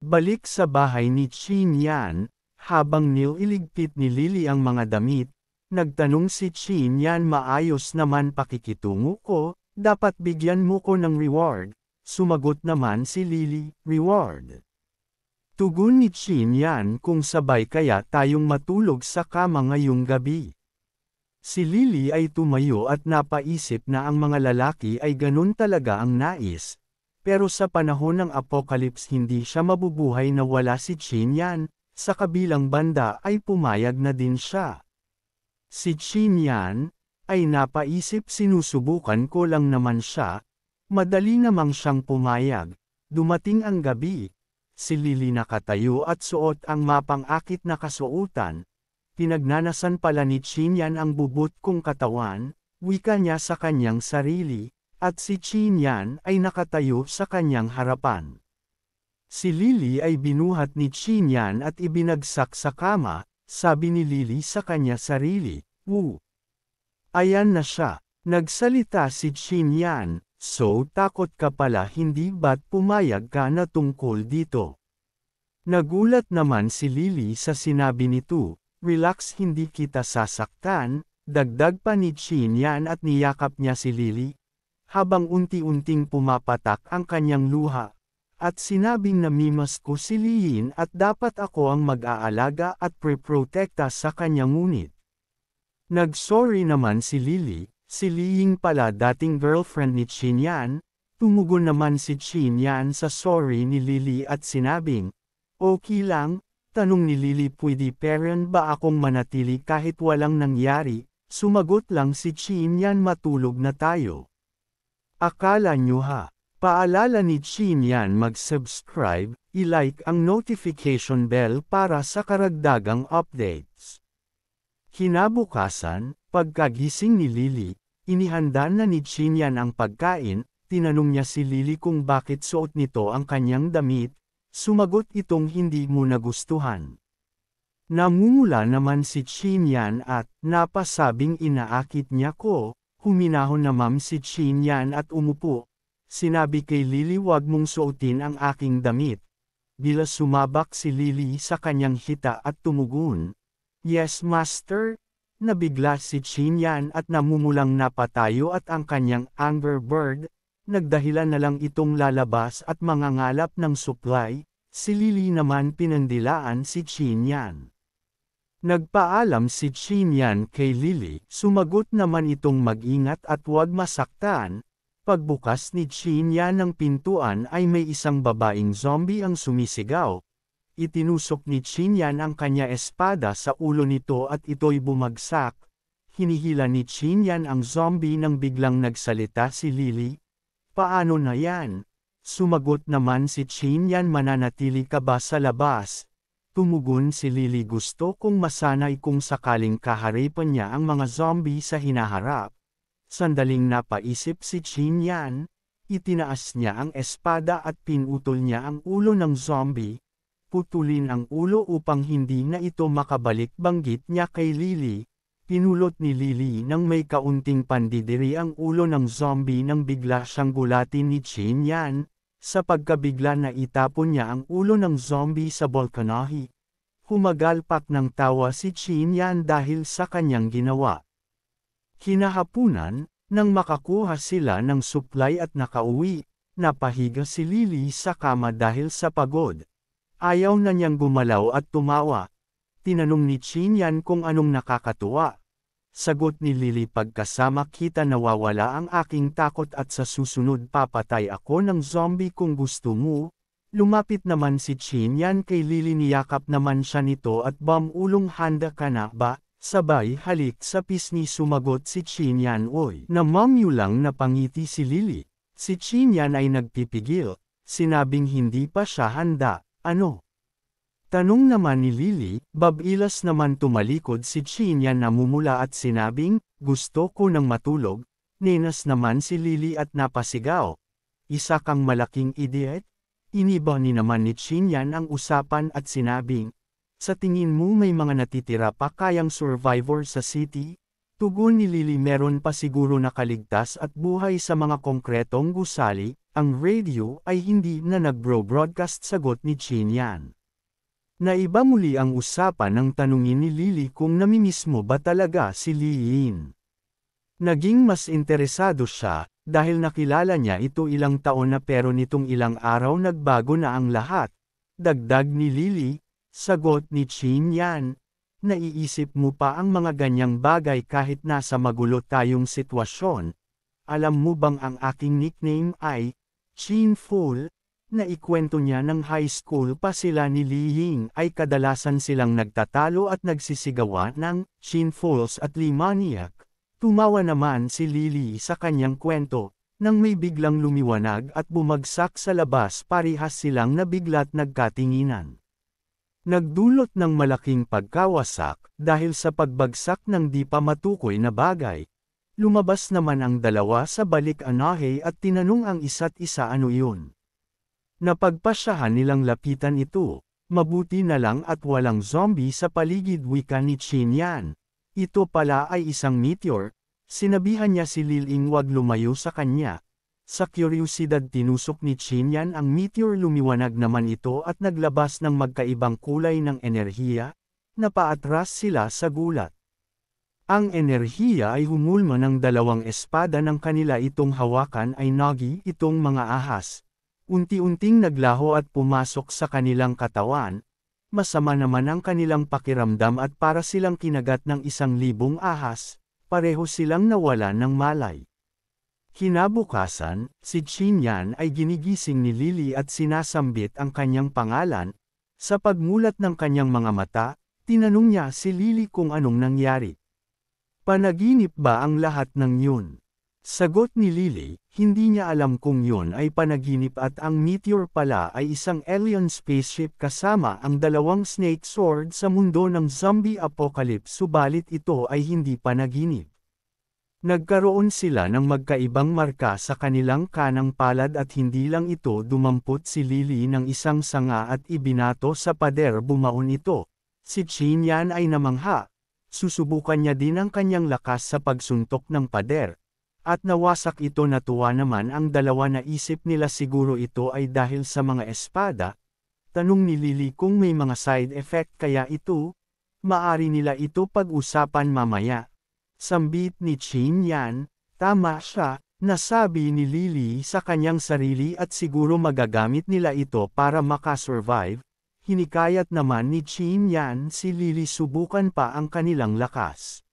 Balik sa bahay ni Qin Yan, habang nililigpit ni Lily ang mga damit, nagtanong si Qin Yan, maayos naman pakikitungo ko, dapat bigyan mo ko ng reward. Sumagot naman si Lily, reward. Tugon ni Qin Yan, kung sabay kaya tayong matulog sa kama ngayong gabi. Si Lily ay tumayo at napaisip na ang mga lalaki ay ganun talaga ang nais. Pero sa panahon ng apocalypse hindi siya mabubuhay na wala si Qin Yan, sa kabilang banda ay pumayag na din siya. Si Qin Yan ay napaisip, sinusubukan ko lang naman siya, madali namang siyang pumayag. Dumating ang gabi, si Lily nakatayo at suot ang mapang-akit na kasuotan. Pinagnanasan pala ni Qin Yan ang bubot kong katawan, wika niya sa kanyang sarili, at si Qin Yan ay nakatayo sa kanyang harapan. Si Lily ay binuhat ni Qin Yan at ibinagsak sa kama, sabi ni Lily sa kanya sarili, "Woo! Ayan na siya." Nagsalita si Qin Yan, "So takot ka pala, hindi ba't pumayag ka na tungkol dito?" Nagulat naman si Lily sa sinabi nito. "Relax, hindi kita sasaktan," dagdag pa ni Qin Yan at niyakap niya si Lily, habang unti-unting pumapatak ang kanyang luha, at sinabing namimas ko si Liyin at dapat ako ang mag-aalaga at pre-protekta sa kanya, ngunit nag-sorry naman si Lily, si Liying pala dating girlfriend ni Qin Yan. Tumugon naman si Qin Yan sa sorry ni Lily at sinabing, "Okay lang." Tanong ni Lily, "Pwede parent ba akong manatili kahit walang nangyari?" Sumagot lang si Qin Yan, "Matulog na tayo." Akala nyo ha? Paalala ni Qin Yan, mag-subscribe, i-like ang notification bell para sa karagdagang updates. Kinabukasan, pagkagising ni Lily, inihanda na ni Qin Yan ang pagkain. Tinanong niya si Lily kung bakit suot nito ang kanyang damit. Sumagot itong hindi mo nagustuhan. Namumula naman si Qin Yan at napasabing inaakit niya ko. Huminahon na si Qin Yan at umupo. Sinabi kay Lily, "Wag mong suotin ang aking damit." Bila sumabak si Lily sa kanyang hita at tumugon, "Yes, master." Nabigla si Qin Yan at namumulang napatayo at ang kanyang anger bird, nagdahilan na lang itong lalabas at mangangalap ng supply. Si Lily naman pinandilaan si Qin Yan. Nagpaalam si Qin Yan kay Lily, sumagot naman itong mag-ingat at huwag masaktan. Pagbukas ni Qin Yan ng pintuan ay may isang babaeng zombie ang sumisigaw. Itinusok ni Qin Yan ang kanya espada sa ulo nito at ito'y bumagsak. Hinihila ni Qin Yan ang zombie nang biglang nagsalita si Lily. "Paano na yan?" Sumagot naman si Qin Yan, "Mananatili ka ba sa labas?" Tumugon si Lily, "Gusto kong masanay kung sakaling kaharipan niya ang mga zombie sa hinaharap." Sandaling napaisip si Qin Yan, itinaas niya ang espada at pinutol niya ang ulo ng zombie. Putulin ang ulo upang hindi na ito makabalik, banggit niya kay Lily. Pinulot ni Lily nang may kaunting pandidiri ang ulo ng zombie nang bigla siyang gulatin ni Qin Yan. Sa pagkabigla na itapon niya ang ulo ng zombie sa balkonahe. Humagalpak ng tawa si Qin Yan dahil sa kanyang ginawa. Kinahapunan, nang makakuha sila ng supply at nakauwi, napahiga si Lily sa kama dahil sa pagod. Ayaw na niyang gumalaw at tumawa. Tinanong ni Qin Yan kung anong nakakatuwa. Sagot ni Lily, "Pagkasama kita nawawala ang aking takot at sa susunod papatay ako ng zombie kung gusto mo." Lumapit naman si Qin Yan kay Lily, niyakap naman siya nito at ulong, "Handa ka na ba?" Sabay halik sa pisngi sumagot si Qin Yan, "Oy." Namamyulang napangiti si Lily. Si Qin Yan ay nagpipigil. Sinabing hindi pa siya handa. "Ano?" Tanong naman ni Lily. Babilas naman tumalikod si Qin Yan, namumula at sinabing, "Gusto ko nang matulog." Nenas naman si Lily at napasigaw, "Isa kang malaking idiot?" Iniba ni naman ni Qin Yan ang usapan at sinabing, "Sa tingin mo may mga natitira pa kayang survivor sa city?" Tugon ni Lily, "Meron pa siguro nakaligtas at buhay sa mga konkretong gusali." Ang radio ay hindi na nag-broadcast, sagot ni Chin Yan. Naiba muli ang usapan nang tanungin ni Lily kung namimiss mo ba talaga si Li Yin. Naging mas interesado siya, dahil nakilala niya ito ilang taon na pero nitong ilang araw nagbago na ang lahat. Dagdag ni Lily, sagot ni Chin Yan. Naiisip mo pa ang mga ganyang bagay kahit nasa magulo tayong sitwasyon. Alam mo bang ang aking nickname ay Chin Fool? Naikwento niya ng high school pa sila ni Li Ying ay kadalasan silang nagtatalo at nagsisigawan ng Chin Fools at Li Maniac. Tumawa naman si Lily sa kanyang kwento, nang may biglang lumiwanag at bumagsak sa labas, parehas silang nabigla't nagkatinginan. Nagdulot ng malaking pagkawasak, dahil sa pagbagsak ng di pa matukoy na bagay. Lumabas naman ang dalawa sa balik-anahe at tinanong ang isa't isa ano iyon. Napagpasyahan nilang lapitan ito, mabuti na lang at walang zombie sa paligid, wika ni Chin Yan. Ito pala ay isang meteor, sinabihan niya si Liling wag lumayo sa kanya. Sa kuryosidad tinusok ni Chin Yan ang meteor, lumiwanag naman ito at naglabas ng magkaibang kulay ng enerhiya, napaatras sila sa gulat. Ang enerhiya ay humulma ng dalawang espada ng kanila itong hawakan ay Nagi, itong mga ahas. Unti-unting naglaho at pumasok sa kanilang katawan. Masama naman ang kanilang pakiramdam at para silang kinagat ng 1,000 ahas, pareho silang nawalan ng malay. Kinabukasan, si Chin Yan ay ginigising ni Lily at sinasambit ang kanyang pangalan. Sa pagmulat ng kanyang mga mata, tinanong niya si Lily kung anong nangyari. Panaginip ba ang lahat ng yun? Sagot ni Lily, hindi niya alam kung yun ay panaginip at ang meteor pala ay isang alien spaceship kasama ang 2 snake sword sa mundo ng zombie apocalypse, subalit ito ay hindi panaginip. Nagkaroon sila ng magkaibang marka sa kanilang kanang palad at hindi lang ito, dumampot si Lily ng isang sanga at ibinato sa pader, bumaon ito. Si Chin Yan ay namangha. Susubukan niya din ang kanyang lakas sa pagsuntok ng pader. At nawasak ito, natuwa naman ang dalawa, naisip nila siguro ito ay dahil sa mga espada. Tanong ni Lily kung may mga side effect kaya ito. Maari nila ito pag-usapan mamaya. Sambit ni Chin Yan, tama siya, nasabi ni Lily sa kanyang sarili at siguro magagamit nila ito para makasurvive. Hinikayat naman ni Chin Yan si Lily subukan pa ang kanilang lakas.